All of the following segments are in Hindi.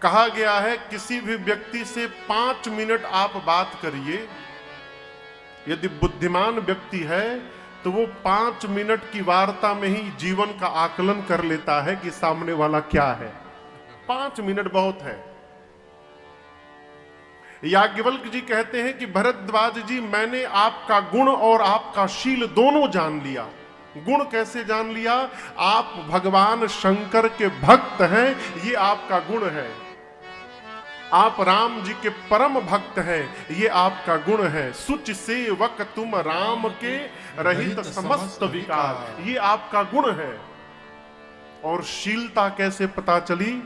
कहा गया है किसी भी व्यक्ति से 5 मिनट आप बात करिए, यदि बुद्धिमान व्यक्ति है तो वो 5 मिनट की वार्ता में ही जीवन का आकलन कर लेता है कि सामने वाला क्या है। 5 मिनट बहुत है। याज्ञवल्क जी कहते हैं कि भरद्वाज जी, मैंने आपका गुण और आपका शील दोनों जान लिया। गुण कैसे जान लिया? आप भगवान शंकर के भक्त हैं, ये आपका गुण है। आप राम जी के परम भक्त हैं, ये आपका गुण है। सुच सेवक तुम राम के रहित समस्त विकार, ये आपका गुण है। और शीलता कैसे पता चली?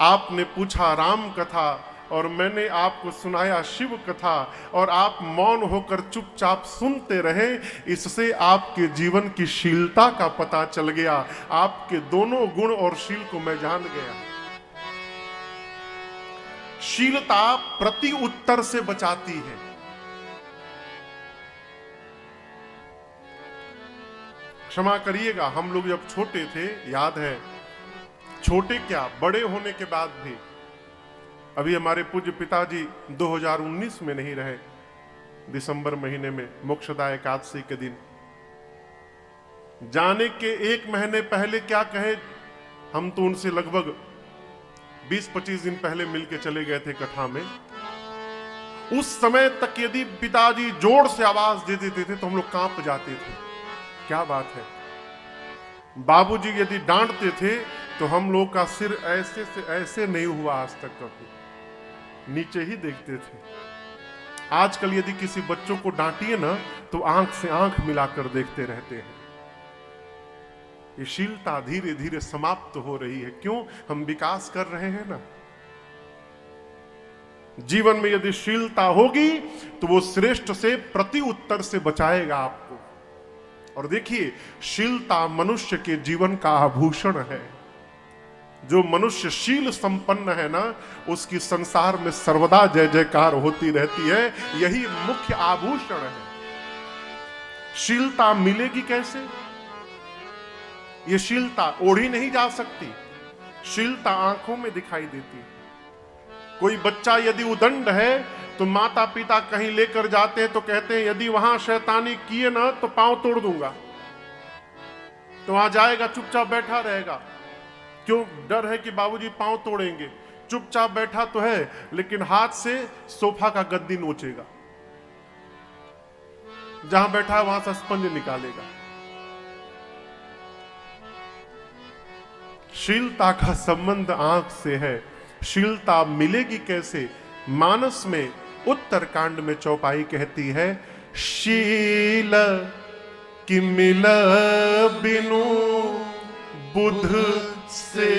आपने पूछा राम कथा और मैंने आपको सुनाया शिव कथा, और आप मौन होकर चुपचाप सुनते रहे। इससे आपके जीवन की शीलता का पता चल गया। आपके दोनों गुण और शील को मैं जान गया। शीलता प्रति उत्तर से बचाती है। क्षमा करिएगा, हम लोग जब छोटे थे, याद है, छोटे क्या बड़े होने के बाद भी, अभी हमारे पूज्य पिताजी 2019 में नहीं रहे, दिसंबर महीने में मोक्षदा एकादशी के दिन जाने के 1 महीने पहले क्या कहे, हम तो उनसे लगभग 20-25 दिन पहले मिलके चले गए थे कथा में। उस समय तक यदि पिताजी जोर से आवाज दे देते थे तो हम लोग कांप जाते थे। क्या बात है। बाबूजी यदि डांटते थे तो हम लोग का सिर ऐसे से ऐसे नहीं हुआ आज तक कभी, नीचे ही देखते थे। आजकल यदि किसी बच्चों को डांटिए ना तो आंख से आंख मिलाकर देखते रहते हैं। ये शीलता धीरे धीरे समाप्त हो रही है। क्यों? हम विकास कर रहे हैं ना। जीवन में यदि शीलता होगी तो वो श्रेष्ठ से प्रति उत्तर से बचाएगा आपको। और देखिए, शीलता मनुष्य के जीवन का आभूषण है। जो मनुष्य शील संपन्न है ना, उसकी संसार में सर्वदा जय जयकार होती रहती है। यही मुख्य आभूषण है। शीलता मिलेगी कैसे? ये शीलता ओढ़ी नहीं जा सकती। शीलता आंखों में दिखाई देती है। कोई बच्चा यदि उदंड है तो माता पिता कहीं लेकर जाते हैं तो कहते हैं यदि वहां शैतानी किए ना तो पांव तोड़ दूंगा। तो वहां जाएगा, चुपचाप बैठा रहेगा। क्यों? डर है कि बाबूजी पांव तोड़ेंगे। चुपचाप बैठा तो है, लेकिन हाथ से सोफा का गद्दी नोचेगा। जहां बैठा है वहां से स्पंज निकालेगा। शीलता का संबंध आंख से है। शीलता मिलेगी कैसे? मानस में उत्तरकांड में चौपाई कहती है, शील कि मिल बिनु बुध सेवकाई।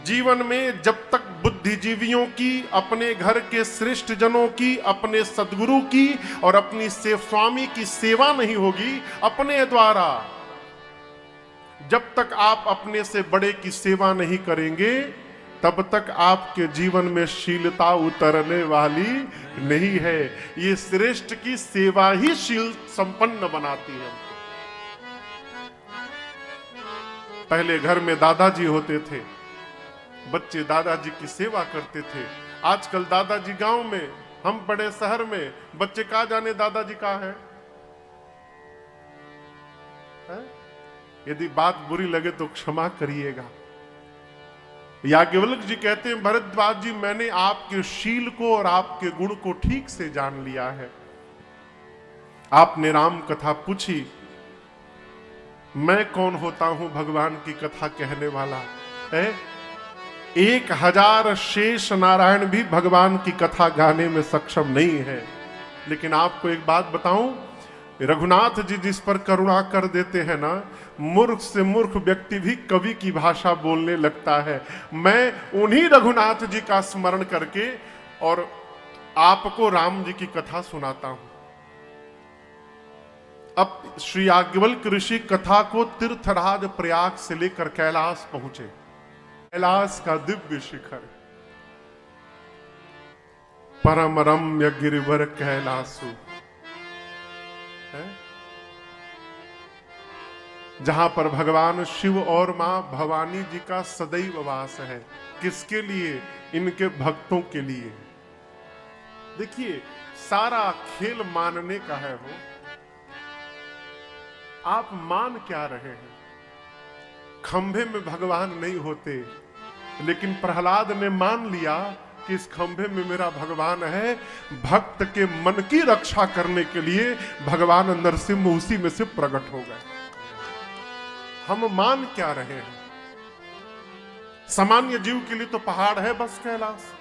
जीवन में जब तक बुद्धिजीवियों की, अपने घर के श्रेष्ठ जनों की, अपने सदगुरु की और अपनी स्वामी की सेवा नहीं होगी अपने द्वारा, जब तक आप अपने से बड़े की सेवा नहीं करेंगे, तब तक आपके जीवन में शीलता उतरने वाली नहीं है। ये श्रेष्ठ की सेवा ही शील संपन्न बनाती है। पहले घर में दादाजी होते थे, बच्चे दादाजी की सेवा करते थे। आजकल दादाजी गांव में, हम बड़े शहर में, बच्चे कहाँ जाने दादाजी कहाँ है? यदि बात बुरी लगे तो क्षमा करिएगा। याज्ञवल्क जी कहते हैं, भरद्वाज जी, मैंने आपके शील को और आपके गुण को ठीक से जान लिया है। आपने राम कथा पूछी, मैं कौन होता हूं भगवान की कथा कहने वाला है? 1000 शेष नारायण भी भगवान की कथा गाने में सक्षम नहीं है। लेकिन आपको एक बात बताऊं, रघुनाथ जी जिस पर करुणा कर देते हैं ना, मूर्ख से मूर्ख व्यक्ति भी कवि की भाषा बोलने लगता है। मैं उन्हीं रघुनाथ जी का स्मरण करके और आपको राम जी की कथा सुनाता हूं। अब श्री याज्ञवल्क्य ऋषि कथा को तीर्थराज प्रयाग से लेकर कैलाश पहुंचे। कैलाश का दिव्य शिखर, परम रम्य गिरिवर कैलासु है। जहां पर भगवान शिव और मां भवानी जी का सदैव वास है। किसके लिए? इनके भक्तों के लिए। देखिए, सारा खेल मानने का है। वो आप मान क्या रहे हैं? खंभे में भगवान नहीं होते, लेकिन प्रहलाद ने मान लिया कि इस खंभे में मेरा भगवान है। भक्त के मन की रक्षा करने के लिए भगवान नरसिंह उसी में से प्रकट हो गए। हम मान क्या रहे हैं? सामान्य जीव के लिए तो पहाड़ है बस कैलाश,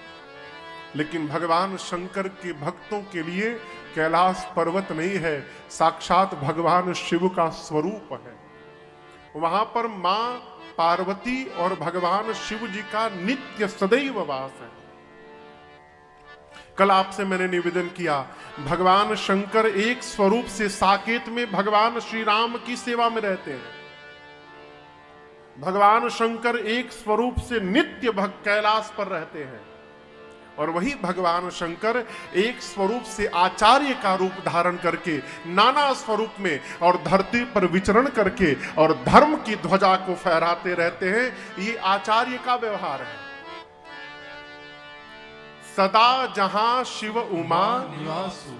लेकिन भगवान शंकर के भक्तों के लिए कैलाश पर्वत नहीं है, साक्षात भगवान शिव का स्वरूप है। वहां पर मां पार्वती और भगवान शिव जी का नित्य सदैव वास है। कल आपसे मैंने निवेदन किया, भगवान शंकर एक स्वरूप से साकेत में भगवान श्री राम की सेवा में रहते हैं। भगवान शंकर एक स्वरूप से नित्य भक्त कैलाश पर रहते हैं, और वही भगवान शंकर एक स्वरूप से आचार्य का रूप धारण करके नाना स्वरूप में और धरती पर विचरण करके और धर्म की ध्वजा को फहराते रहते हैं। ये आचार्य का व्यवहार है। सदा जहां शिव उमा निवासु।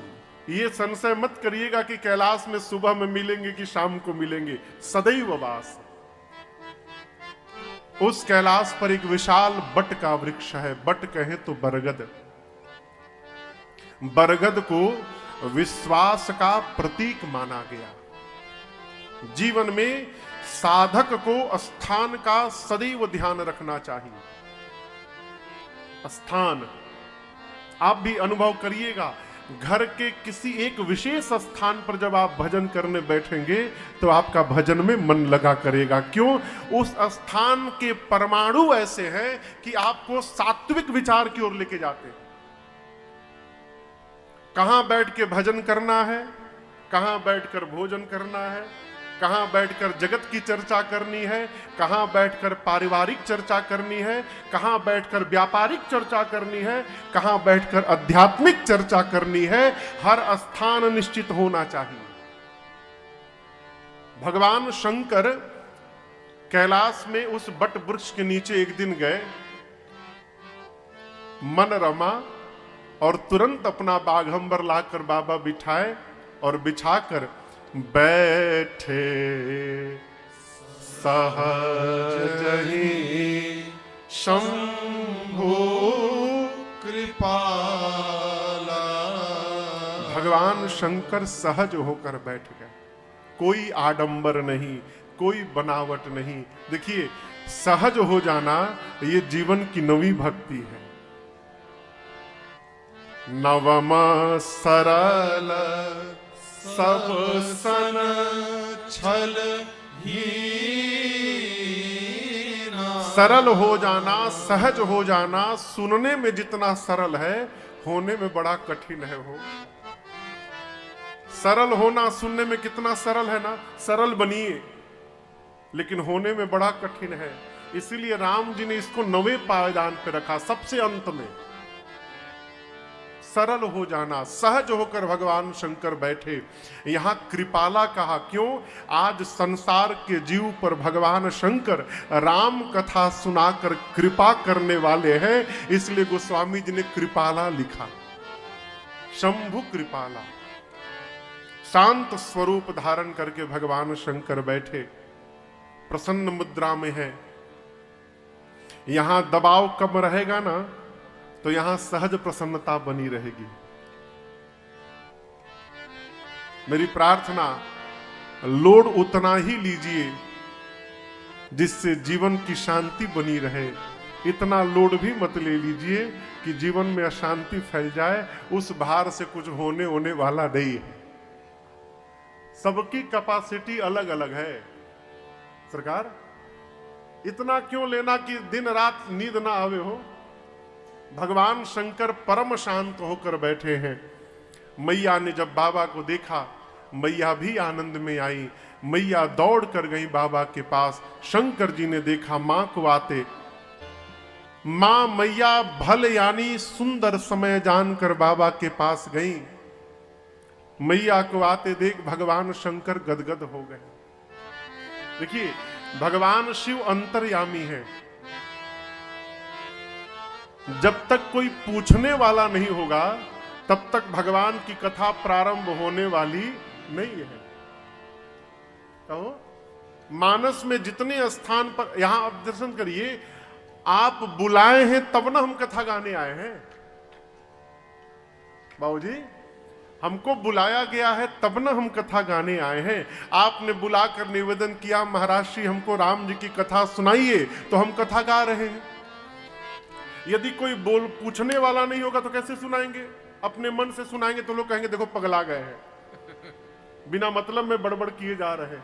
ये संशय मत करिएगा कि कैलाश में सुबह में मिलेंगे कि शाम को मिलेंगे, सदैव वास। उस कैलाश पर एक विशाल बट का वृक्ष है। बट कहें तो बरगद। बरगद को विश्वास का प्रतीक माना गया। जीवन में साधक को स्थान का सदैव ध्यान रखना चाहिए। स्थान आप भी अनुभव करिएगा। घर के किसी एक विशेष स्थान पर जब आप भजन करने बैठेंगे तो आपका भजन में मन लगा करेगा। क्यों? उस स्थान के परमाणु ऐसे हैं कि आपको सात्विक विचार की ओर लेके जाते हैं। कहां बैठ के भजन करना है, कहां बैठकर भोजन करना है, कहां बैठकर जगत की चर्चा करनी है, कहां बैठकर पारिवारिक चर्चा करनी है, कहां बैठकर व्यापारिक चर्चा करनी है, कहां बैठकर आध्यात्मिक चर्चा करनी है, हर स्थान निश्चित होना चाहिए। भगवान शंकर कैलाश में उस बट वृक्ष के नीचे एक दिन गए, मन रमा और तुरंत अपना बाघंबर लाकर बाबा बिठाए और बिछाकर बैठे सहज ही शंभु कृपाला। भगवान शंकर सहज होकर बैठ गए। कोई आडंबर नहीं, कोई बनावट नहीं। देखिए, सहज हो जाना ये जीवन की नवी भक्ति है। नवम सरल सब सन छल ही। सरल हो जाना, सहज हो जाना, सुनने में जितना सरल है होने में बड़ा कठिन है। हो सरल होना सुनने में कितना सरल है ना। सरल बनिए, लेकिन होने में बड़ा कठिन है। इसीलिए राम जी ने इसको नवे पायदान पे रखा, सबसे अंत में। सरल हो जाना, सहज होकर भगवान शंकर बैठे। यहां कृपाला कहा, क्यों? आज संसार के जीव पर भगवान शंकर राम कथा सुनाकर कृपा करने वाले हैं, इसलिए गोस्वामी जी ने कृपाला लिखा। शंभु कृपाला। शांत स्वरूप धारण करके भगवान शंकर बैठे, प्रसन्न मुद्रा में है। यहां दबाव कम रहेगा ना, तो यहां सहज प्रसन्नता बनी रहेगी। मेरी प्रार्थना, लोड उतना ही लीजिए जिससे जीवन की शांति बनी रहे। इतना लोड भी मत ले लीजिए कि जीवन में अशांति फैल जाए। उस भार से कुछ होने वाला नहीं है। सबकी कैपेसिटी अलग अलग है। सरकार, इतना क्यों लेना कि दिन रात नींद ना आवे हो। भगवान शंकर परम शांत होकर बैठे हैं। मैया ने जब बाबा को देखा, मैया भी आनंद में आई। मैया दौड़ कर गई बाबा के पास। शंकर जी ने देखा मां को आते। मां मैया भल यानी सुंदर समय जानकर बाबा के पास गई। मैया को आते देख भगवान शंकर गदगद हो गए। देखिए, भगवान शिव अंतर्यामी है। जब तक कोई पूछने वाला नहीं होगा तब तक भगवान की कथा प्रारंभ होने वाली नहीं है। कहो, मानस में जितने स्थान पर, यहां आप दर्शन करिए, आप बुलाए हैं तब ना हम कथा गाने आए हैं। बाबूजी, हमको बुलाया गया है तब ना हम कथा गाने आए हैं। आपने बुलाकर निवेदन किया, महाराज श्री हमको राम जी की कथा सुनाइए, तो हम कथा गा रहे हैं। यदि कोई पूछने वाला नहीं होगा तो कैसे सुनाएंगे? अपने मन से सुनाएंगे तो लोग कहेंगे देखो पगला गए हैं, बिना मतलब में बड़बड़ किए जा रहे हैं।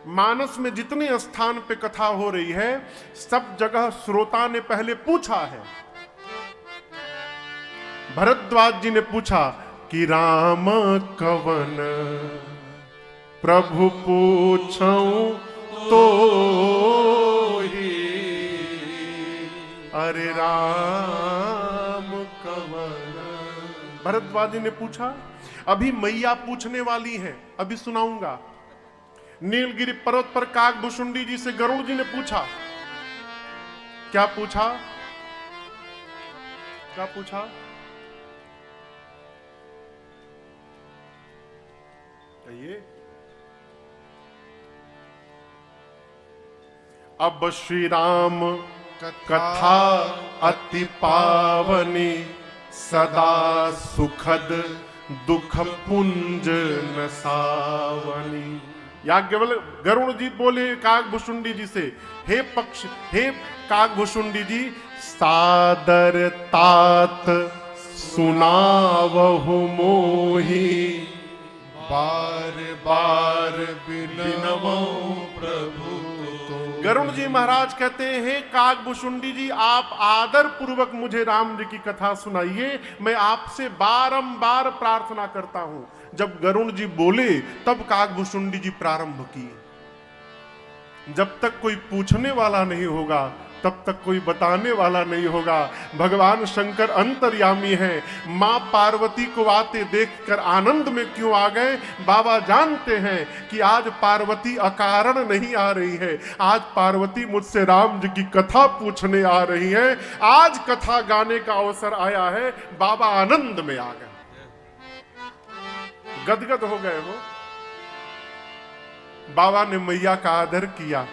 मानस में जितने स्थान पे कथा हो रही है, सब जगह श्रोता ने पहले पूछा है। भरद्वाज जी ने पूछा कि राम कवन प्रभु पूछऊं तो ही, अरे राम कवन। भरद्वाज जी ने पूछा। अभी मैया पूछने वाली हैं, अभी सुनाऊंगा। नीलगिरी पर्वत पर काकभुशुंडी जी से गरुड़ जी ने पूछा। क्या पूछा? क्या पूछा? कहिए। अब श्री राम कथा अति पावनी, सदा सुखद दुख पुंज नसावनी। याज्ञवल्क्य गरुड़ जी बोले काकभुशुंडी जी से, हे काकभुशुंडी जी, सादर तात सुनावहु मोहि, बार बार बिनवऊं प्रभु तो। गरुड़ जी महाराज कहते हैं, काकभुशुंडी जी आप आदर पूर्वक मुझे राम जी की कथा सुनाइए, मैं आपसे बारंबार प्रार्थना करता हूं। जब गरुड़ जी बोले तब काकभुशुंडी जी प्रारंभ किए। जब तक कोई पूछने वाला नहीं होगा तब तक कोई बताने वाला नहीं होगा। भगवान शंकर अंतर्यामी हैं। मां पार्वती को आते देखकर आनंद में क्यों आ गए? बाबा जानते हैं कि आज पार्वती अकारण नहीं आ रही है, आज पार्वती मुझसे राम जी की कथा पूछने आ रही है। आज कथा गाने का अवसर आया है। बाबा आनंद में आ गए, गदगद हो गए हो। बाबा ने मैया का आदर किया,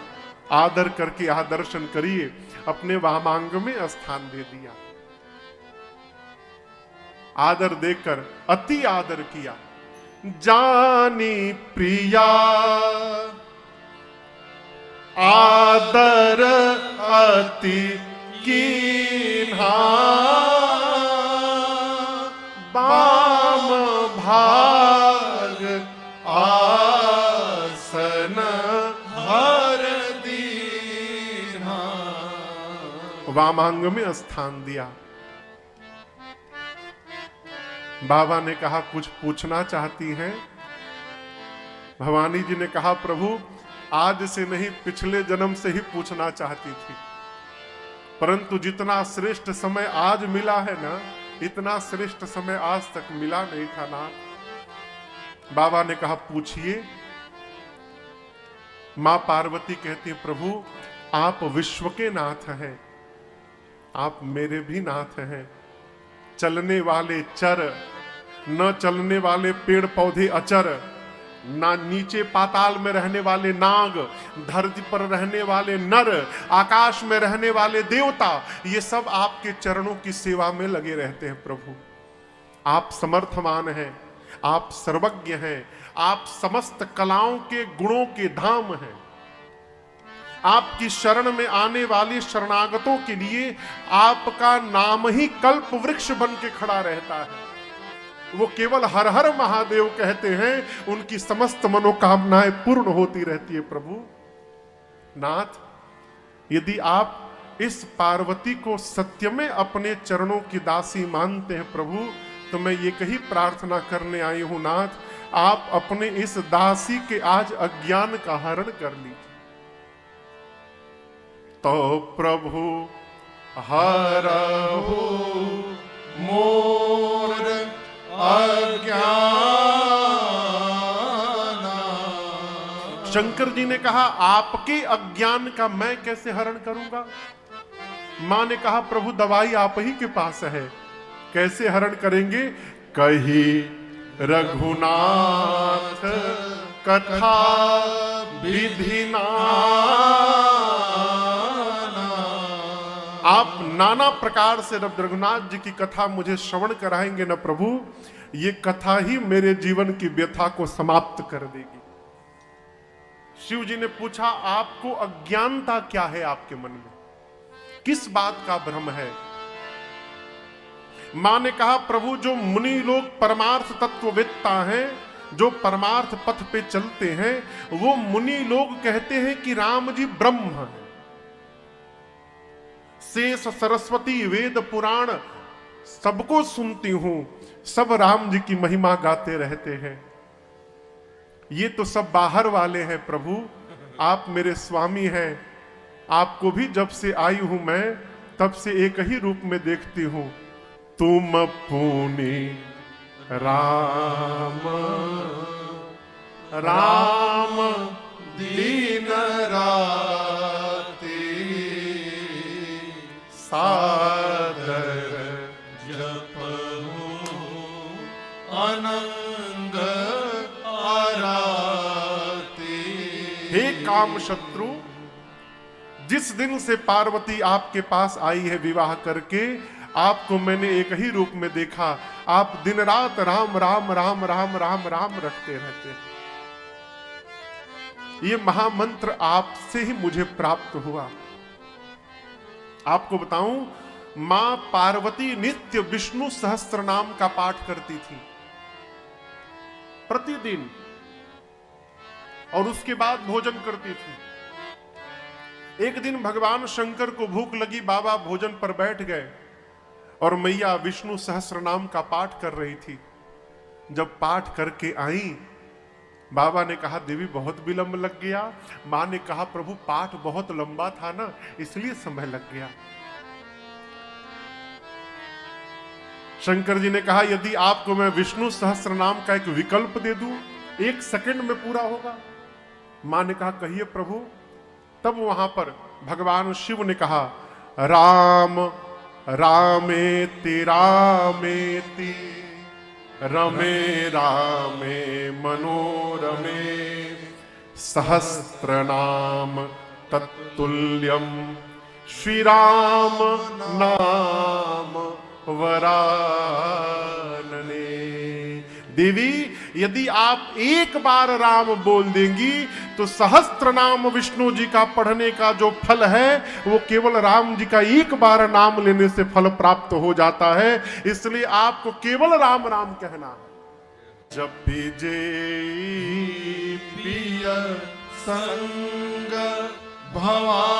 आदर करके आदर्शन करिए, अपने वामांग में स्थान दे दिया। आदर देकर अति आदर किया। जानी प्रिया आदर अति कीन्हा, बाम भाग आसन हर दीन्हा। वामांग में स्थान दिया। बाबा ने कहा कुछ पूछना चाहती हैं? भवानी जी ने कहा प्रभु आज से नहीं, पिछले जन्म से ही पूछना चाहती थी, परंतु जितना श्रेष्ठ समय आज मिला है ना, इतना श्रेष्ठ समय आज तक मिला नहीं था ना। बाबा ने कहा पूछिए। मां पार्वती कहती प्रभु आप विश्व के नाथ हैं, आप मेरे भी नाथ हैं। चलने वाले चर, न चलने वाले पेड़ पौधे अचर, ना नीचे पाताल में रहने वाले नाग, धरती पर रहने वाले नर, आकाश में रहने वाले देवता, ये सब आपके चरणों की सेवा में लगे रहते हैं। प्रभु आप समर्थवान हैं, आप सर्वज्ञ हैं, आप समस्त कलाओं के गुणों के धाम हैं। आपकी शरण में आने वाले शरणागतों के लिए आपका नाम ही कल्प वृक्ष बन के खड़ा रहता है। वो केवल हर हर महादेव कहते हैं, उनकी समस्त मनोकामनाएं पूर्ण होती रहती है। प्रभु नाथ, यदि आप इस पार्वती को सत्य में अपने चरणों की दासी मानते हैं प्रभु, तो मैं ये कही प्रार्थना करने आई हूं नाथ, आप अपने इस दासी के आज अज्ञान का हरण कर लीजिए। तो प्रभु हरहु मोर अज्ञान। शंकर जी ने कहा आपके अज्ञान का मैं कैसे हरण करूंगा। मां ने कहा प्रभु दवाई आप ही के पास है, कैसे हरण करेंगे। कही रघुनाथ कथा विधि आप नाना प्रकार से रघुनाथ जी की कथा मुझे श्रवण कराएंगे न प्रभु, ये कथा ही मेरे जीवन की व्यथा को समाप्त कर देगी। शिव जी ने पूछा आपको अज्ञानता क्या है, आपके मन में किस बात का भ्रम है। मां ने कहा प्रभु जो मुनि लोग परमार्थ तत्ववेत्ता हैं, जो परमार्थ पथ पे चलते हैं, वो मुनि लोग कहते हैं कि राम जी ब्रह्म है। शेष सरस्वती वेद पुराण सबको सुनती हूं, सब राम जी की महिमा गाते रहते हैं। ये तो सब बाहर वाले हैं प्रभु, आप मेरे स्वामी हैं। आपको भी जब से आई हूं मैं तब से एक ही रूप में देखती हूं, तुम पुनि राम राम दीन राते सादर जपहु अनंग आराते। हे काम शत्रु, जिस दिन से पार्वती आपके पास आई है विवाह करके, आपको मैंने एक ही रूप में देखा। आप दिन रात राम राम राम राम राम राम रखते रहते हैं। ये महामंत्र आपसे ही मुझे प्राप्त हुआ। आपको बताऊं, मां पार्वती नित्य विष्णु सहस्त्र नाम का पाठ करती थी प्रतिदिन, और उसके बाद भोजन करती थी। एक दिन भगवान शंकर को भूख लगी, बाबा भोजन पर बैठ गए और मैया विष्णु सहस्त्र नाम का पाठ कर रही थी। जब पाठ करके आई, बाबा ने कहा देवी बहुत विलंब लग गया। मां ने कहा प्रभु पाठ बहुत लंबा था ना, इसलिए समय लग गया। शंकर जी ने कहा यदि आपको मैं विष्णु सहस्त्र नाम का एक विकल्प दे दूं, 1 सेकंड में पूरा होगा। मां ने कहा कहिए प्रभु। तब वहां पर भगवान शिव ने कहा राम रामेति रामेति रमे रामे मनोरमे सहस्रनाम तत्तुल्यम श्री राम नाम वरानने। देवी यदि आप एक बार राम बोल देंगी तो सहस्त्र नाम विष्णु जी का पढ़ने का जो फल है वो केवल राम जी का एक बार नाम लेने से फल प्राप्त हो जाता है। इसलिए आपको केवल राम राम कहना है। जब भी जे प्रिय संग भवानी।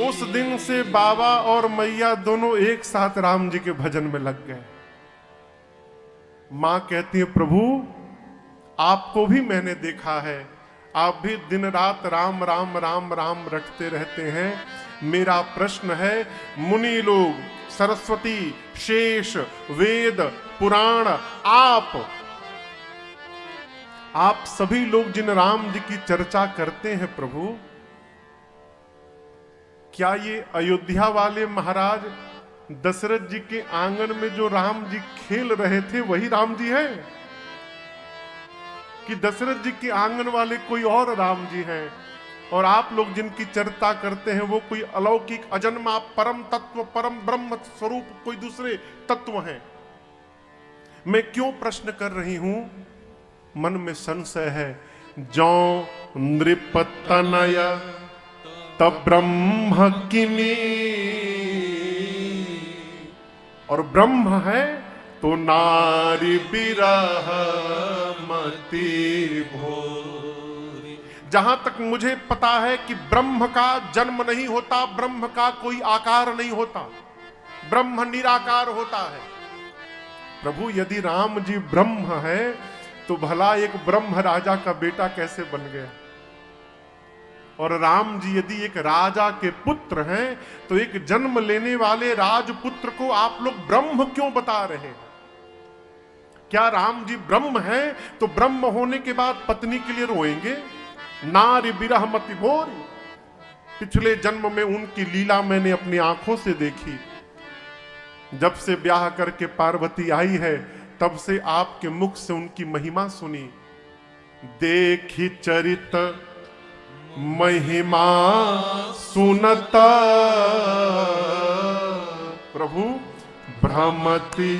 उस दिन से बाबा और मैया दोनों एक साथ राम जी के भजन में लग गए। मां कहती है प्रभु आपको भी मैंने देखा है, आप भी दिन रात राम राम राम राम रटते रहते हैं। मेरा प्रश्न है, मुनि लोग, सरस्वती, शेष, वेद, पुराण, आप सभी लोग जिन राम जी की चर्चा करते हैं प्रभु, क्या ये अयोध्या वाले महाराज दशरथ जी के आंगन में जो राम जी खेल रहे थे वही राम जी हैं, कि दशरथ जी के आंगन वाले कोई और राम जी हैं, और आप लोग जिनकी चर्चा करते हैं वो कोई अलौकिक अजन्मा परम तत्व परम ब्रह्म स्वरूप कोई दूसरे तत्व हैं? मैं क्यों प्रश्न कर रही हूं? मन में संशय है। जो नृपतनय तब ब्रह्म किनी, और ब्रह्म है तो नारी बिरह मति भोरी। जहां तक मुझे पता है कि ब्रह्म का जन्म नहीं होता, ब्रह्म का कोई आकार नहीं होता, ब्रह्म निराकार होता है। प्रभु यदि राम जी ब्रह्म है तो भला एक ब्रह्म राजा का बेटा कैसे बन गया? और राम जी यदि एक राजा के पुत्र हैं तो एक जन्म लेने वाले राजपुत्र को आप लोग ब्रह्म क्यों बता रहे हैं? क्या राम जी ब्रह्म हैं तो ब्रह्म होने के बाद पत्नी के लिए रोएंगे? नारी बिरह मति भोरी, पिछले जन्म में उनकी लीला मैंने अपनी आंखों से देखी। जब से ब्याह करके पार्वती आई है तब से आपके मुख से उनकी महिमा सुनी। देखी चरित महिमा सुनता प्रभु भ्रमति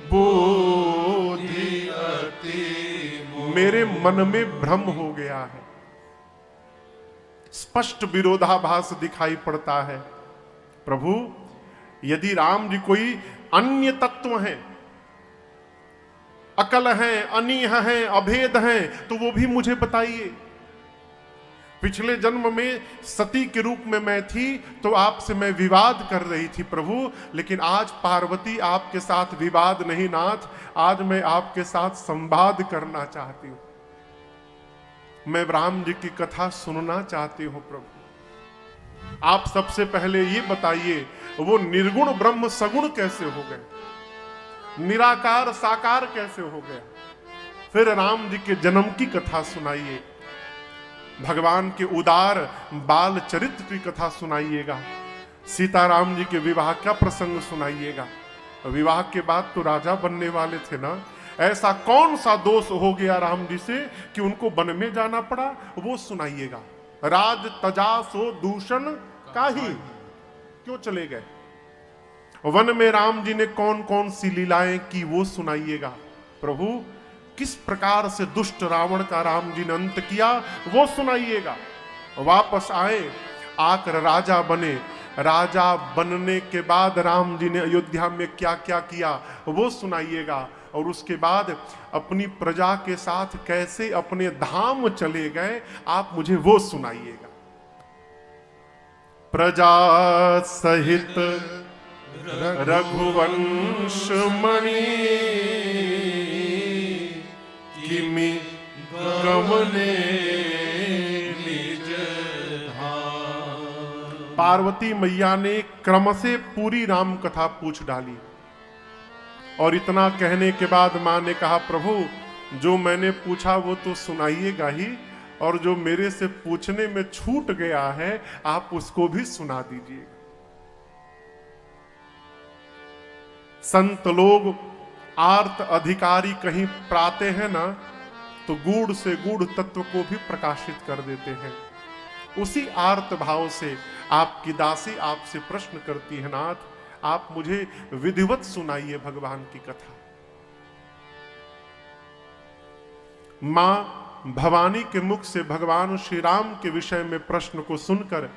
बोधि अति मेरे मन में भ्रम हो गया है। स्पष्ट विरोधाभास दिखाई पड़ता है। प्रभु यदि राम जी कोई अन्य तत्व हैं, अकल हैं, अनीह हैं, अभेद हैं, तो वो भी मुझे बताइए। पिछले जन्म में सती के रूप में मैं थी तो आपसे मैं विवाद कर रही थी प्रभु, लेकिन आज पार्वती आपके साथ विवाद नहीं नाथ, आज मैं आपके साथ संवाद करना चाहती हूं। मैं राम जी की कथा सुनना चाहती हूं प्रभु। आप सबसे पहले ये बताइए वो निर्गुण ब्रह्म सगुण कैसे हो गए, निराकार साकार कैसे हो गया? फिर राम जी के जन्म की कथा सुनाइए, भगवान के उदार बाल चरित्र की कथा सुनाइएगा, सीताराम जी के विवाह का प्रसंग सुनाइएगा। विवाह के बाद तो राजा बनने वाले थे ना, ऐसा कौन सा दोष हो गया राम जी से कि उनको वन में जाना पड़ा, वो सुनाइएगा। राज तजा सो दूषण काहि, क्यों चले गए? वन में राम जी ने कौन कौन सी लीलाएं की वो सुनाइएगा। प्रभु किस प्रकार से दुष्ट रावण का राम जी ने अंत किया वो सुनाइएगा। वापस आए, आकर राजा बने, राजा बनने के बाद राम जी ने अयोध्या में क्या क्या किया वो सुनाइएगा। और उसके बाद अपनी प्रजा के साथ कैसे अपने धाम चले गए आप मुझे वो सुनाइएगा। प्रजा सहित रघुवंश मणि किमि गमने निज धाम। पार्वती मैया ने क्रम से पूरी राम कथा पूछ डाली और इतना कहने के बाद मां ने कहा प्रभु जो मैंने पूछा वो तो सुनाइएगा ही, और जो मेरे से पूछने में छूट गया है आप उसको भी सुना दीजिए। संत लोग आर्त अधिकारी कहीं प्राते हैं ना तो गूढ़ से गूढ़ तत्व को भी प्रकाशित कर देते हैं। उसी आर्त भाव से आपकी दासी आपसे प्रश्न करती है नाथ, आप मुझे विधिवत सुनाइए भगवान की कथा। मां भवानी के मुख से भगवान श्री राम के विषय में प्रश्न को सुनकर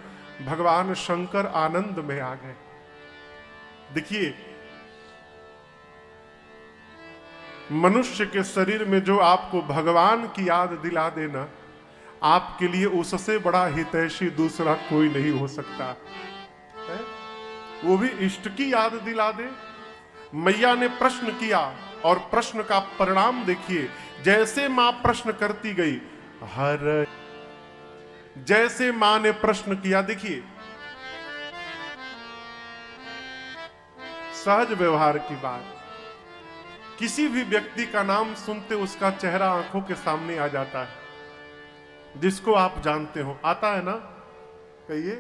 भगवान शंकर आनंद में आ गए। देखिए मनुष्य के शरीर में जो आपको भगवान की याद दिला देना, आपके लिए उससे बड़ा हितैषी दूसरा कोई नहीं हो सकता है। वो भी इष्ट की याद दिला दे। मैया ने प्रश्न किया और प्रश्न का परिणाम देखिए। जैसे मां प्रश्न करती गई, हर जैसे मां ने प्रश्न किया, देखिए सहज व्यवहार की बात, किसी भी व्यक्ति का नाम सुनते उसका चेहरा आंखों के सामने आ जाता है, जिसको आप जानते हो। आता है ना? कहिए,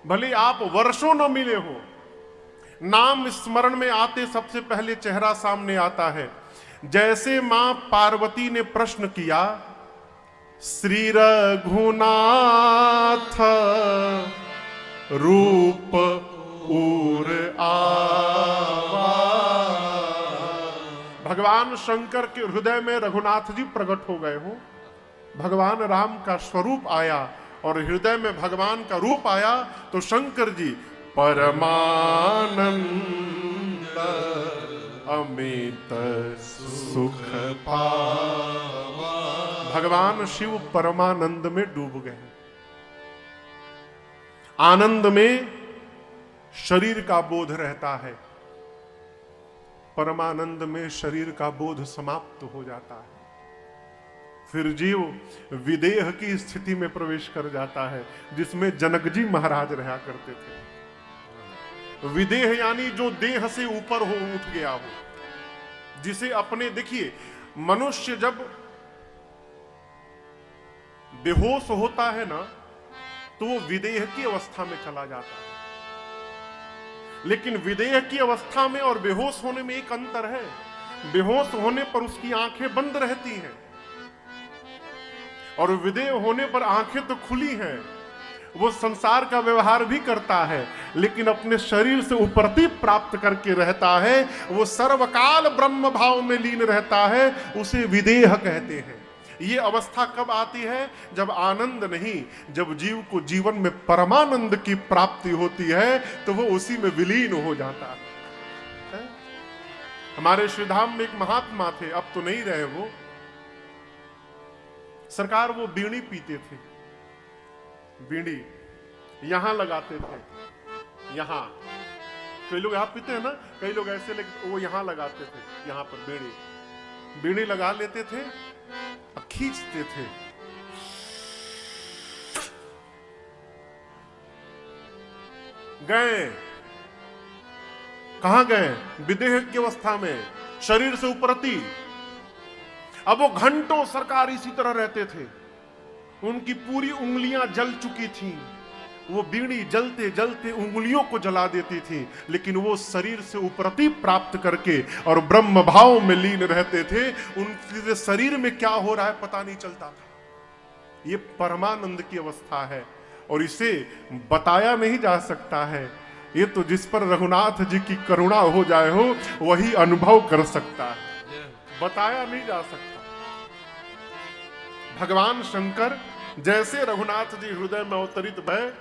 भले आप वर्षों न मिले हो, नाम स्मरण में आते सबसे पहले चेहरा सामने आता है। जैसे मां पार्वती ने प्रश्न किया, श्री रघुनाथ रूप उर आवा, भगवान शंकर के हृदय में रघुनाथ जी प्रकट हो गए हो। भगवान राम का स्वरूप आया और हृदय में भगवान का रूप आया तो शंकर जी परमानंद अमित सुख पावा, भगवान शिव परमानंद में डूब गए। आनंद में शरीर का बोध रहता है, परमानंद में शरीर का बोध समाप्त हो जाता है। फिर जीव विदेह की स्थिति में प्रवेश कर जाता है, जिसमें जनक जी महाराज रहा करते थे। विदेह यानी जो देह से ऊपर हो, उठ गया हो, जिसे अपने, देखिए मनुष्य जब बेहोश होता है ना, तो वो विदेह की अवस्था में चला जाता है। लेकिन विदेह की अवस्था में और बेहोश होने में एक अंतर है। बेहोश होने पर उसकी आंखें बंद रहती हैं और विदेह होने पर आंखें तो खुली हैं। वो संसार का व्यवहार भी करता है, लेकिन अपने शरीर से उपरति प्राप्त करके रहता है। वो सर्वकाल ब्रह्म भाव में लीन रहता है, उसे विदेह कहते हैं। ये अवस्था कब आती है? जब आनंद नहीं, जब जीव को जीवन में परमानंद की प्राप्ति होती है, तो वो उसी में विलीन हो जाता है। हमारे श्रीधाम में एक महात्मा थे, अब तो नहीं रहे वो। सरकार वो बीड़ी पीते थे, बीड़ी यहां लगाते थे, यहां। कई लोग यहां पीते हैं ना, कई लोग ऐसे वो यहां लगाते थे, यहां पर बीड़ी लगा लेते थे और खींचते थे। गए कहां गए? विदेह की अवस्था में, शरीर से उपरति। अब वो घंटों सरकार इसी तरह रहते थे, उनकी पूरी उंगलियां जल चुकी थीं। वो बीड़ी जलते जलते उंगलियों को जला देती थी, लेकिन वो शरीर से उपरति प्राप्त करके और ब्रह्म भाव में लीन रहते थे। उनके शरीर में क्या हो रहा है पता नहीं चलता था। ये परमानंद की अवस्था है और इसे बताया नहीं जा सकता है। ये तो जिस पर रघुनाथ जी की करुणा हो जाए हो, वही अनुभव कर सकता है, बताया नहीं जा सकता। भगवान शंकर जैसे रघुनाथ जी हृदय में अवतरित भय,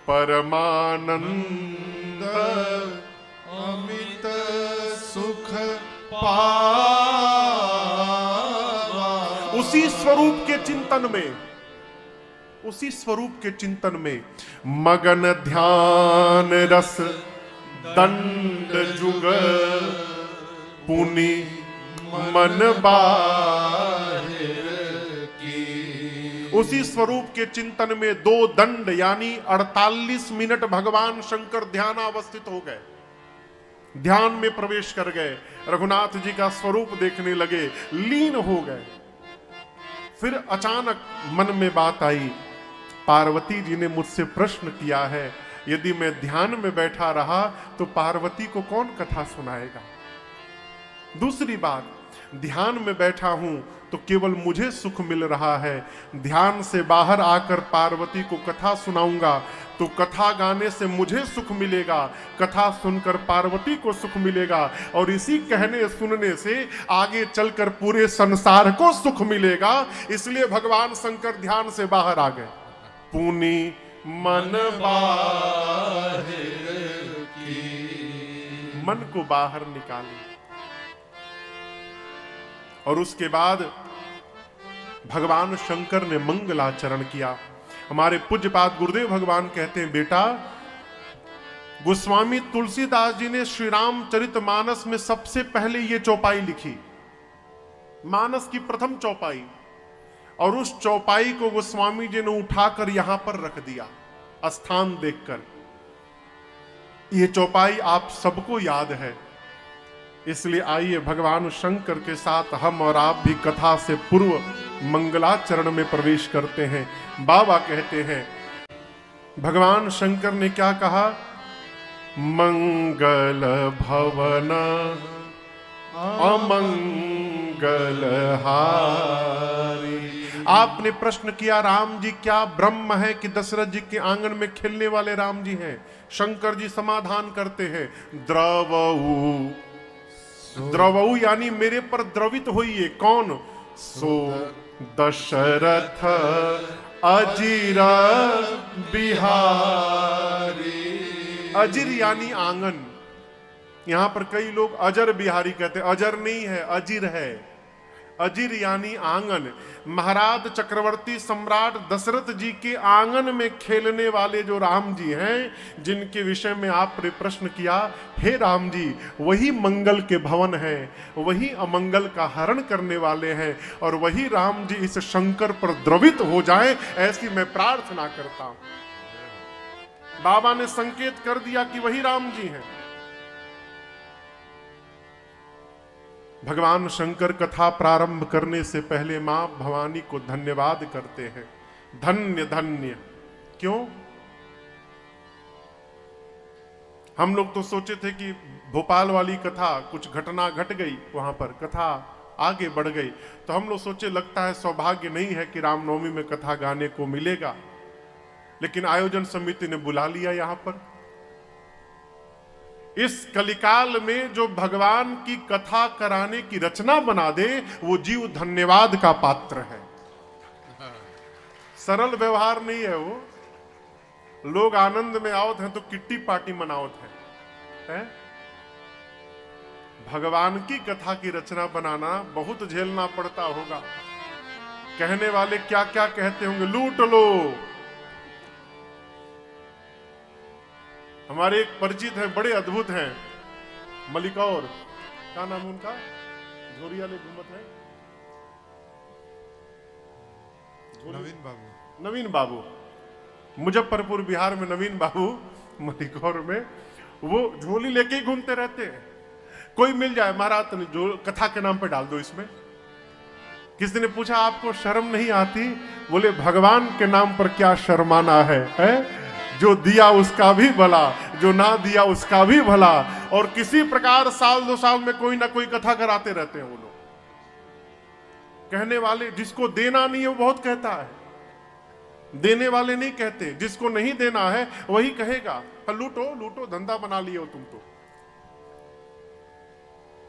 परमानंद अमित सुख पावा। उसी स्वरूप के चिंतन में, उसी स्वरूप के चिंतन में मगन ध्यान रस दंड जुग पुनि मन बाहिर की। उसी स्वरूप के चिंतन में 2 दंड यानी 48 मिनट भगवान शंकर ध्यानावस्थित हो गए, ध्यान में प्रवेश कर गए, रघुनाथ जी का स्वरूप देखने लगे, लीन हो गए। फिर अचानक मन में बात आई, पार्वती जी ने मुझसे प्रश्न किया है, यदि मैं ध्यान में बैठा रहा तो पार्वती को कौन कथा सुनाएगा? दूसरी बात, ध्यान में बैठा हूं तो केवल मुझे सुख मिल रहा है, ध्यान से बाहर आकर पार्वती को कथा सुनाऊंगा तो कथा गाने से मुझे सुख मिलेगा, कथा सुनकर पार्वती को सुख मिलेगा, और इसी कहने सुनने से आगे चलकर पूरे संसार को सुख मिलेगा। इसलिए भगवान शंकर ध्यान से बाहर आ गए, पुनि मन बाहिर की, मन को बाहर निकाली। और उसके बाद भगवान शंकर ने मंगलाचरण किया। हमारे पूज्यपाद गुरुदेव भगवान कहते हैं, बेटा, गोस्वामी तुलसीदास जी ने श्री रामचरितमानस में सबसे पहले ये चौपाई लिखी, मानस की प्रथम चौपाई, और उस चौपाई को गोस्वामी जी ने उठाकर यहां पर रख दिया स्थान देखकर। ये चौपाई आप सबको याद है, इसलिए आइए भगवान शंकर के साथ हम और आप भी कथा से पूर्व मंगलाचरण में प्रवेश करते हैं। बाबा कहते हैं, भगवान शंकर ने क्या कहा? मंगल भवन अमंगल हारी। आपने प्रश्न किया, राम जी क्या ब्रह्म है कि दशरथ जी के आंगन में खेलने वाले राम जी हैं? शंकर जी समाधान करते हैं, द्रवऊ, द्रवऊ यानी मेरे पर द्रवित होइए। कौन? सो दशरथ अजिर बिहारी। अजिर यानी आंगन। यहां पर कई लोग अजर बिहारी कहते हैं, अजर नहीं है, अजिर है। अजिर यानी आंगन। महाराज चक्रवर्ती सम्राट दशरथ जी के आंगन में खेलने वाले जो राम जी हैं, जिनके विषय में आपने प्रश्न किया, हे राम जी, वही मंगल के भवन हैं, वही अमंगल का हरण करने वाले हैं, और वही राम जी इस शंकर पर द्रवित हो जाएं, ऐसी मैं प्रार्थना करता हूं। बाबा ने संकेत कर दिया कि वही राम जी हैं। भगवान शंकर कथा प्रारंभ करने से पहले मां भवानी को धन्यवाद करते हैं। धन्य धन्य। क्यों? हम लोग तो सोचे थे कि भोपाल वाली कथा कुछ घटना घट गई, वहां पर कथा आगे बढ़ गई, तो हम लोग सोचे लगता है सौभाग्य नहीं है कि रामनवमी में कथा गाने को मिलेगा, लेकिन आयोजन समिति ने बुला लिया। यहां पर इस कलिकाल में जो भगवान की कथा कराने की रचना बना दे, वो जीव धन्यवाद का पात्र है। सरल व्यवहार नहीं है वो। लोग आनंद में आवत हैं तो किट्टी पार्टी मनावत है? भगवान की कथा की रचना बनाना बहुत झेलना पड़ता होगा। कहने वाले क्या क्या कहते होंगे, लूट लो। हमारे एक परिचित है, बड़े अद्भुत हैं, मलिकौर, क्या नाम है उनका, झोरिया ले घूमत है, नवीन बाबू। नवीन बाबू, मुजफ्फरपुर बिहार में नवीन बाबू मलिकौर में, वो झोली लेके ही घूमते रहते हैं। कोई मिल जाए, महाराज जो कथा के नाम पे डाल दो इसमें। किसी ने पूछा आपको शर्म नहीं आती? बोले भगवान के नाम पर क्या शर्माना है? जो दिया उसका भी भला, जो ना दिया उसका भी भला। और किसी प्रकार साल 2 साल में कोई ना कोई कथा कराते रहते हैं वो लोग। कहने वाले, जिसको देना नहीं है वो बहुत कहता है, देने वाले नहीं कहते। जिसको नहीं देना है वही कहेगा लूटो लूटो, धंधा बना लिए हो तुम तो।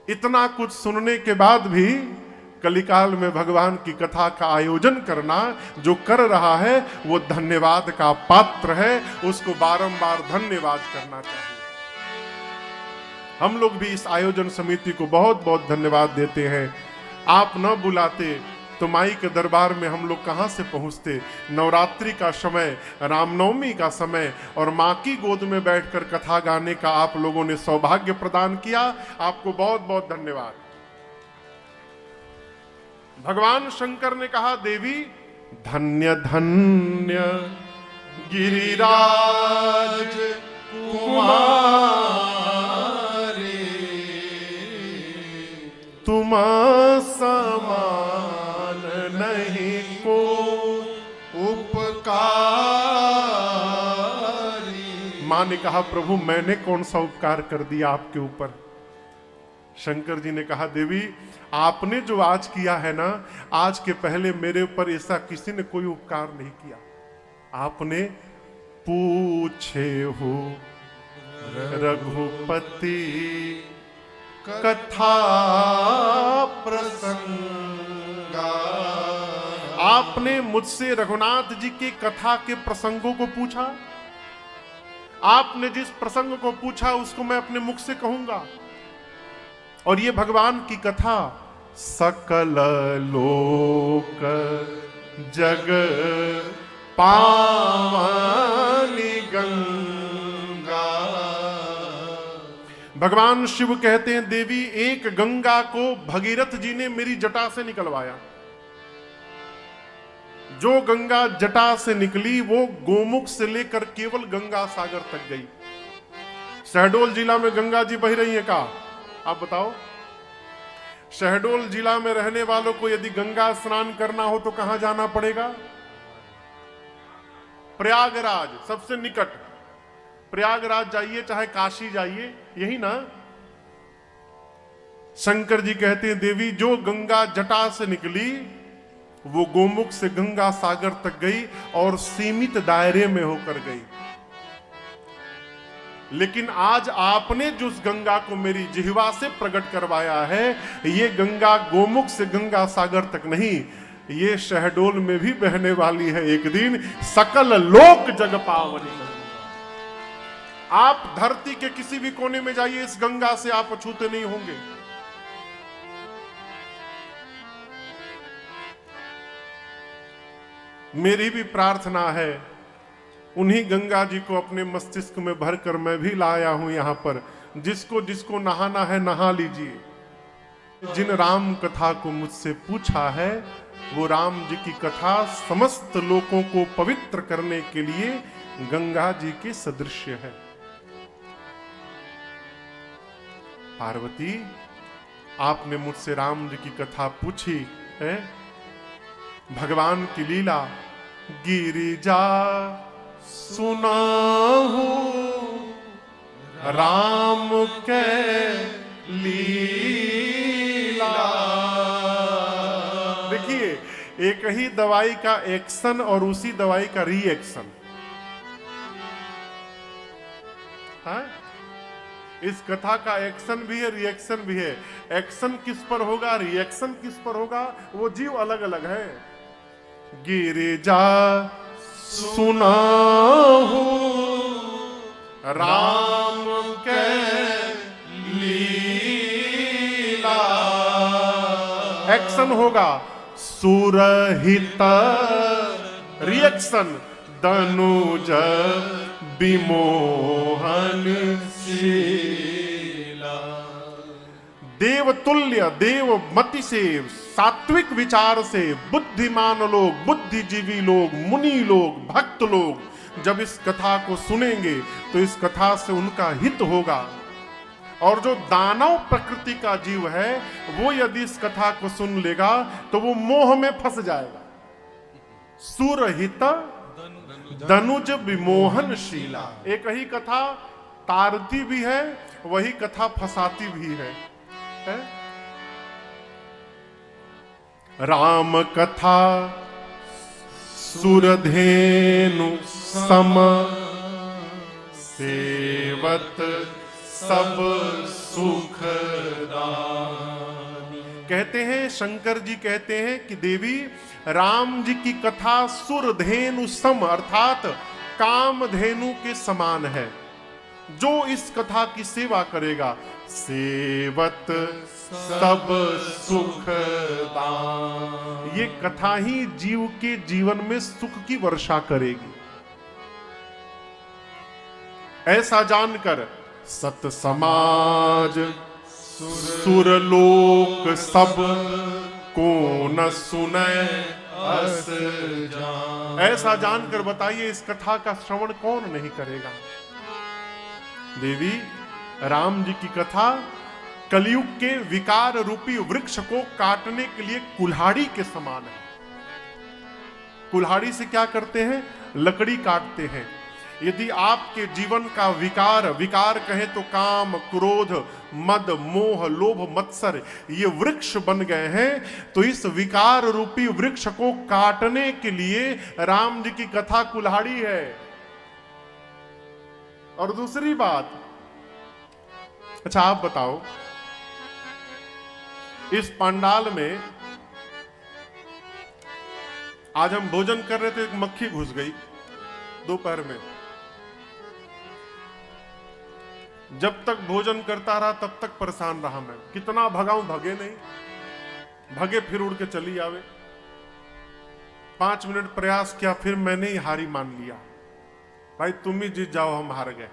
इतना कुछ सुनने के बाद भी कलिकाल में भगवान की कथा का आयोजन करना जो कर रहा है वो धन्यवाद का पात्र है। उसको बारंबार धन्यवाद करना चाहिए। हम लोग भी इस आयोजन समिति को बहुत बहुत धन्यवाद देते हैं। आप न बुलाते तो माई के दरबार में हम लोग कहां से पहुंचते। नवरात्रि का समय, रामनवमी का समय, और मां की गोद में बैठकर कथा गाने का आप लोगों ने सौभाग्य प्रदान किया। आपको बहुत बहुत धन्यवाद। भगवान शंकर ने कहा, देवी धन्य धन्य गिरिराज कुमारी, तुम समान नहीं को उपकारी। मां ने कहा, प्रभु मैंने कौन सा उपकार कर दिया आपके ऊपर? शंकर जी ने कहा, देवी आपने जो आज किया है ना, आज के पहले मेरे ऊपर ऐसा किसी ने कोई उपकार नहीं किया। आपने पूछे हो रघुपति कथा प्रसंगा, आपने मुझसे रघुनाथ जी की कथा के प्रसंगों को पूछा। आपने जिस प्रसंग को पूछा उसको मैं अपने मुख से कहूंगा। और ये भगवान की कथा सकल लोक जग पावनी गंगा। भगवान शिव कहते हैं, देवी एक गंगा को भगीरथ जी ने मेरी जटा से निकलवाया। जो गंगा जटा से निकली वो गोमुख से लेकर केवल गंगा सागर तक गई। शहडोल जिला में गंगा जी बह रही है का? आप बताओ। शहडोल जिला में रहने वालों को यदि गंगा स्नान करना हो तो कहां जाना पड़ेगा? प्रयागराज, सबसे निकट प्रयागराज जाइए, चाहे काशी जाइए, यही ना। शंकर जी कहते हैं, देवी जो गंगा जटा से निकली वो गोमुख से गंगा सागर तक गई और सीमित दायरे में होकर गई। लेकिन आज आपने जो उस गंगा को मेरी जिह्वा से प्रकट करवाया है, ये गंगा गोमुख से गंगा सागर तक नहीं, ये शहडोल में भी बहने वाली है एक दिन। सकल लोक जग पावनी। आप धरती के किसी भी कोने में जाइए, इस गंगा से आप अछूते नहीं होंगे। मेरी भी प्रार्थना है, उन्हीं गंगा जी को अपने मस्तिष्क में भरकर मैं भी लाया हूं यहां पर। जिसको जिसको नहाना है नहा लीजिए। जिन राम कथा को मुझसे पूछा है, वो राम जी की कथा समस्त लोगों को पवित्र करने के लिए गंगा जी के सदृश है। पार्वती आपने मुझसे राम जी की कथा पूछी है, भगवान की लीला। गिरिजा सुनाहू राम के लीला। देखिए, एक ही दवाई का एक्शन और उसी दवाई का रिएक्शन। हाँ? इस कथा का एक्शन भी है, रिएक्शन भी है। एक्शन किस पर होगा, रिएक्शन किस पर होगा, वो जीव अलग अलग है। गिरिजा सुनाहू राम के लीला। एक्शन होगा सुरहित, रिएक्शन दनुज विमोहन शीला। देवतुल्य देवमति से, सात्विक विचार से बुद्धिमान लोग, बुद्धिजीवी लोग, मुनि लोग, भक्त लोग जब इस कथा को सुनेंगे तो इस कथा से उनका हित होगा। और जो दानव प्रकृति का जीव है वो यदि इस कथा को सुन लेगा तो वो मोह में फंस जाएगा। सुरहित दनुज विमोहनशीला। एक ही कथा तारती भी है, वही कथा फंसाती भी है? राम कथा सुरधेनु सम, सेवत सब सुख दानी। कहते हैं, शंकर जी कहते हैं कि देवी राम जी की कथा सुरधेनु सम अर्थात कामधेनु के समान है। जो इस कथा की सेवा करेगा, सेवत सब सुख दान। ये कथा ही जीव के जीवन में सुख की वर्षा करेगी। ऐसा जानकर सत समाज सुरलोक सब को न सुने अस जान। ऐसा जानकर बताइए, इस कथा का श्रवण कौन नहीं करेगा? देवी, राम जी की कथा कलयुग के विकार रूपी वृक्ष को काटने के लिए कुल्हाड़ी के समान है। कुल्हाड़ी से क्या करते हैं? लकड़ी काटते हैं। यदि आपके जीवन का विकार कहें तो काम, क्रोध, मद, मोह, लोभ, मत्सर ये वृक्ष बन गए हैं, तो इस विकार रूपी वृक्ष को काटने के लिए राम जी की कथा कुल्हाड़ी है। और दूसरी बात, अच्छा आप बताओ, इस पंडाल में आज हम भोजन कर रहे थे, एक मक्खी घुस गई दोपहर में। जब तक भोजन करता रहा तब तक परेशान रहा मैं, कितना भगाऊं, भगे नहीं, भगे फिर उड़ के चली आवे। 5 मिनट प्रयास किया, फिर मैंने ही हारी मान लिया। भाई तुम ही जीत जाओ, हम हार गए,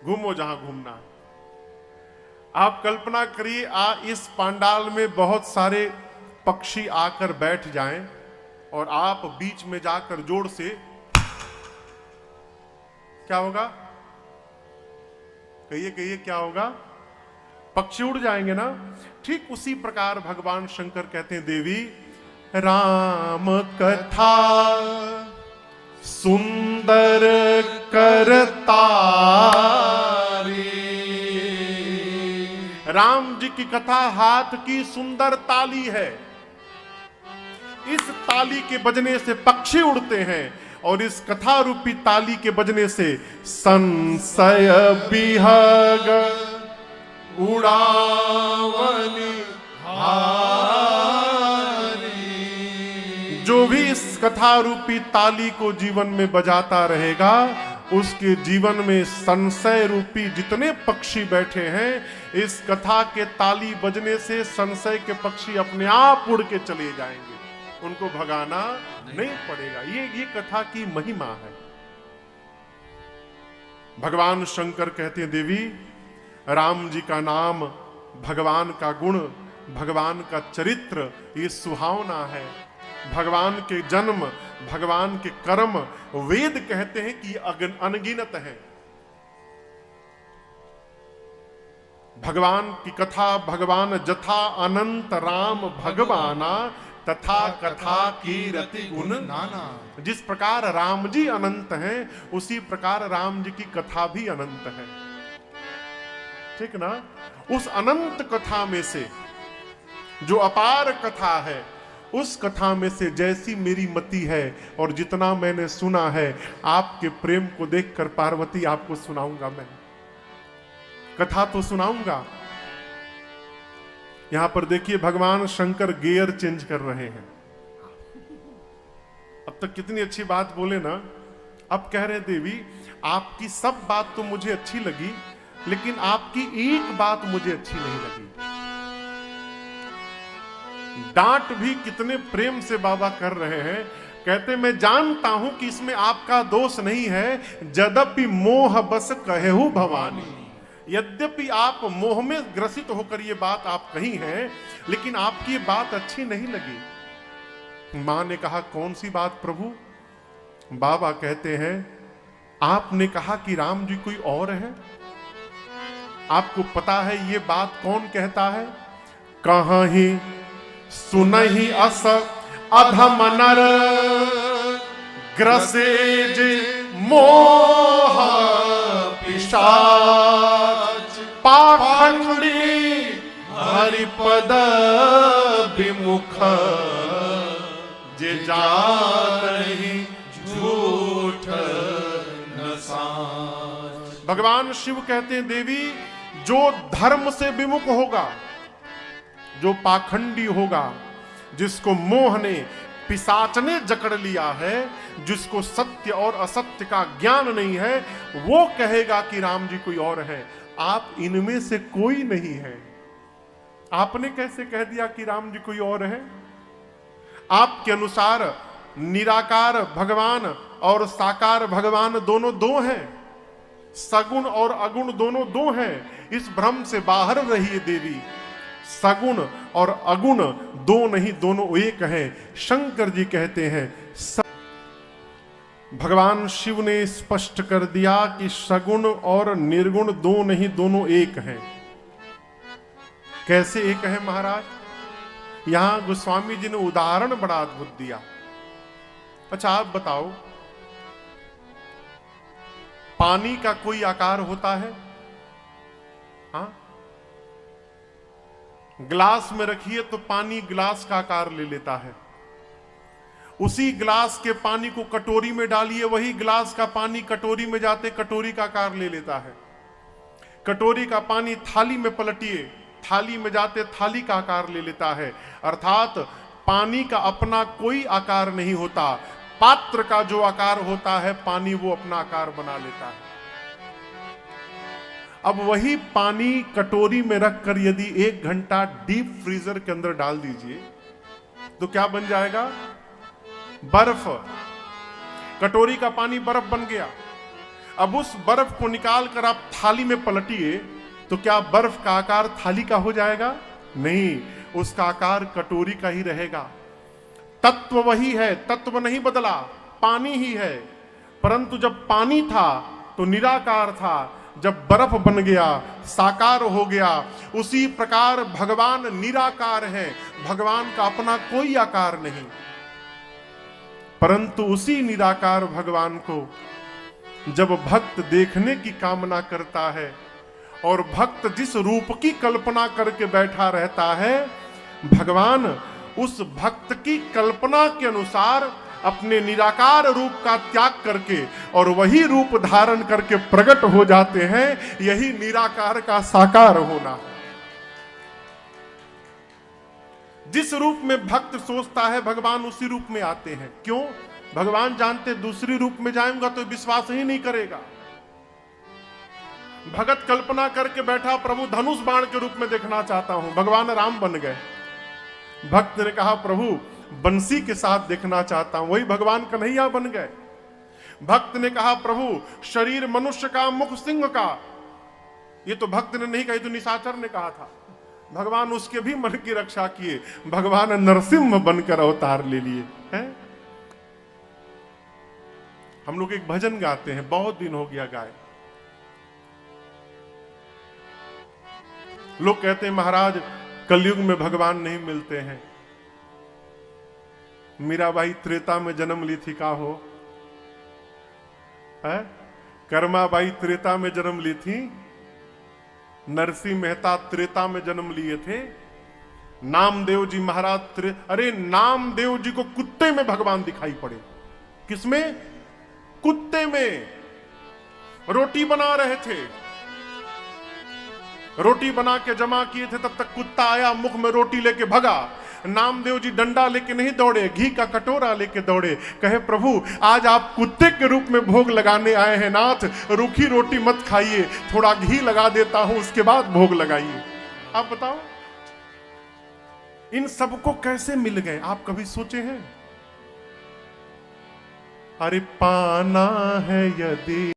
घूमो जहां घूमना। आप कल्पना करिए, इस पंडाल में बहुत सारे पक्षी आकर बैठ जाएं और आप बीच में जाकर जोर से, क्या होगा? कहिए कहिए, क्या होगा? पक्षी उड़ जाएंगे ना। ठीक उसी प्रकार भगवान शंकर कहते हैं, देवी राम कथा सुंदर करतारी। राम जी की कथा हाथ की सुंदर ताली है। इस ताली के बजने से पक्षी उड़ते हैं और इस कथा रूपी ताली के बजने से संशय विहग उड़ावनी हारी। जो भी इस कथा रूपी ताली को जीवन में बजाता रहेगा, उसके जीवन में संशय रूपी जितने पक्षी बैठे हैं, इस कथा के ताली बजने से संशय के पक्षी अपने आप उड़ के चले जाएंगे, उनको भगाना नहीं पड़ेगा। ये कथा की महिमा है। भगवान शंकर कहते हैं, देवी राम जी का नाम, भगवान का गुण, भगवान का चरित्र ये सुहावना है। भगवान के जन्म, भगवान के कर्म, वेद कहते हैं कि अनगिनत है। भगवान की कथा, भगवान जथा अनंत राम भगवाना तथा कथा की रति गुण नाना। जिस प्रकार राम जी अनंत हैं, उसी प्रकार राम जी की कथा भी अनंत है। ठीक ना? उस अनंत कथा में से जो अपार कथा है, उस कथा में से जैसी मेरी मति है और जितना मैंने सुना है, आपके प्रेम को देखकर पार्वती आपको सुनाऊंगा। मैं कथा तो सुनाऊंगा। यहां पर देखिए भगवान शंकर गियर चेंज कर रहे हैं। अब तक कितनी अच्छी बात बोले ना। अब कह रहे देवी, आपकी सब बात तो मुझे अच्छी लगी, लेकिन आपकी एक बात मुझे अच्छी नहीं लगी। डांट भी कितने प्रेम से बाबा कर रहे हैं। कहते मैं जानता हूं कि इसमें आपका दोष नहीं है, यद्यपि मोह बस कहेहु भवानी। यद्यपि आप मोह में ग्रसित होकर ये बात आप कही हैं, लेकिन आपकी ये बात अच्छी नहीं लगी। मां ने कहा कौन सी बात प्रभु? बाबा कहते हैं आपने कहा कि राम जी कोई और है। आपको पता है ये बात कौन कहता है? कहां ही सुनहि अस अधम नर ग्रसेज मोह पिशाच पाखंडी हरिपद विमुख जे जानहि झूठ न साच। भगवान शिव कहते हैं देवी, जो धर्म से विमुख होगा, जो पाखंडी होगा, जिसको मोह ने, पिशाच ने जकड़ लिया है, जिसको सत्य और असत्य का ज्ञान नहीं है, वो कहेगा कि राम जी कोई और है। आप इनमें से कोई नहीं है। आपने कैसे कह दिया कि राम जी कोई और है? आपके अनुसार निराकार भगवान और साकार भगवान दोनों दो हैं, सगुण और अगुण दोनों दो हैं। इस भ्रम से बाहर रहिए देवी। सगुण और अगुण दो नहीं, दोनों एक हैं। शंकर जी कहते हैं भगवान शिव ने स्पष्ट कर दिया कि सगुण और निर्गुण दो नहीं, दोनों एक हैं। कैसे एक है महाराज? यहां गोस्वामी जी ने उदाहरण बड़ा अद्भुत दिया। अच्छा आप बताओ, पानी का कोई आकार होता है? हाँ, ग्लास में रखिए तो पानी ग्लास का आकार ले लेता है। उसी ग्लास के पानी को कटोरी में डालिए, वही ग्लास का पानी कटोरी में जाते कटोरी का आकार ले लेता है। कटोरी का पानी थाली में पलटिए, थाली में जाते थाली का आकार ले लेता है। अर्थात पानी का अपना कोई आकार नहीं होता। पात्र का जो आकार होता है, पानी वो अपना आकार बना लेता है। अब वही पानी कटोरी में रखकर यदि 1 घंटा डीप फ्रीजर के अंदर डाल दीजिए तो क्या बन जाएगा? बर्फ। कटोरी का पानी बर्फ बन गया। अब उस बर्फ को निकाल कर आप थाली में पलटिए तो क्या बर्फ का आकार थाली का हो जाएगा? नहीं, उसका आकार कटोरी का ही रहेगा। तत्व वही है, तत्व नहीं बदला, पानी ही है। परंतु जब पानी था तो निराकार था, जब बर्फ बन गया साकार हो गया। उसी प्रकार भगवान निराकार है, भगवान का अपना कोई आकार नहीं। परंतु उसी निराकार भगवान को जब भक्त देखने की कामना करता है और भक्त जिस रूप की कल्पना करके बैठा रहता है, भगवान उस भक्त की कल्पना के अनुसार अपने निराकार रूप का त्याग करके और वही रूप धारण करके प्रकट हो जाते हैं। यही निराकार का साकार होना है। जिस रूप में भक्त सोचता है, भगवान उसी रूप में आते हैं। क्यों? भगवान जानते दूसरी रूप में जाऊंगा तो विश्वास ही नहीं करेगा। भगत कल्पना करके बैठा, प्रभु धनुष बाण के रूप में देखना चाहता हूं, भगवान राम बन गए। भक्त ने कहा प्रभु बंसी के साथ देखना चाहता हूं, वही भगवान कन्हैया बन गए। भक्त ने कहा प्रभु शरीर मनुष्य का, मुख सिंह का। ये तो भक्त ने नहीं कही, तो निशाचर ने कहा था। भगवान उसके भी मन की रक्षा किए, भगवान नरसिंह बनकर अवतार ले लिए हैं। हम लोग एक भजन गाते हैं, बहुत दिन हो गया गाए। लोग कहते हैं महाराज कलयुग में भगवान नहीं मिलते हैं। मीराबाई त्रेता में जन्म ली थी का हो है? कर्माबाई त्रेता में जन्म ली थी, नरसिंह मेहता त्रेता में जन्म लिए थे, नामदेव जी महाराज अरे नामदेव जी को कुत्ते में भगवान दिखाई पड़े। किसमें? कुत्ते में। रोटी बना रहे थे, रोटी बना के जमा किए थे, तब तक कुत्ता आया, मुख में रोटी लेके भगा। नामदेव जी डंडा लेके नहीं दौड़े, घी का कटोरा लेके दौड़े। कहे प्रभु आज आप कुत्ते के रूप में भोग लगाने आए हैं नाथ, रूखी रोटी मत खाइए, थोड़ा घी लगा देता हूं, उसके बाद भोग लगाइए। आप बताओ इन सबको कैसे मिल गए? आप कभी सोचे हैं? अरे पाना है यदि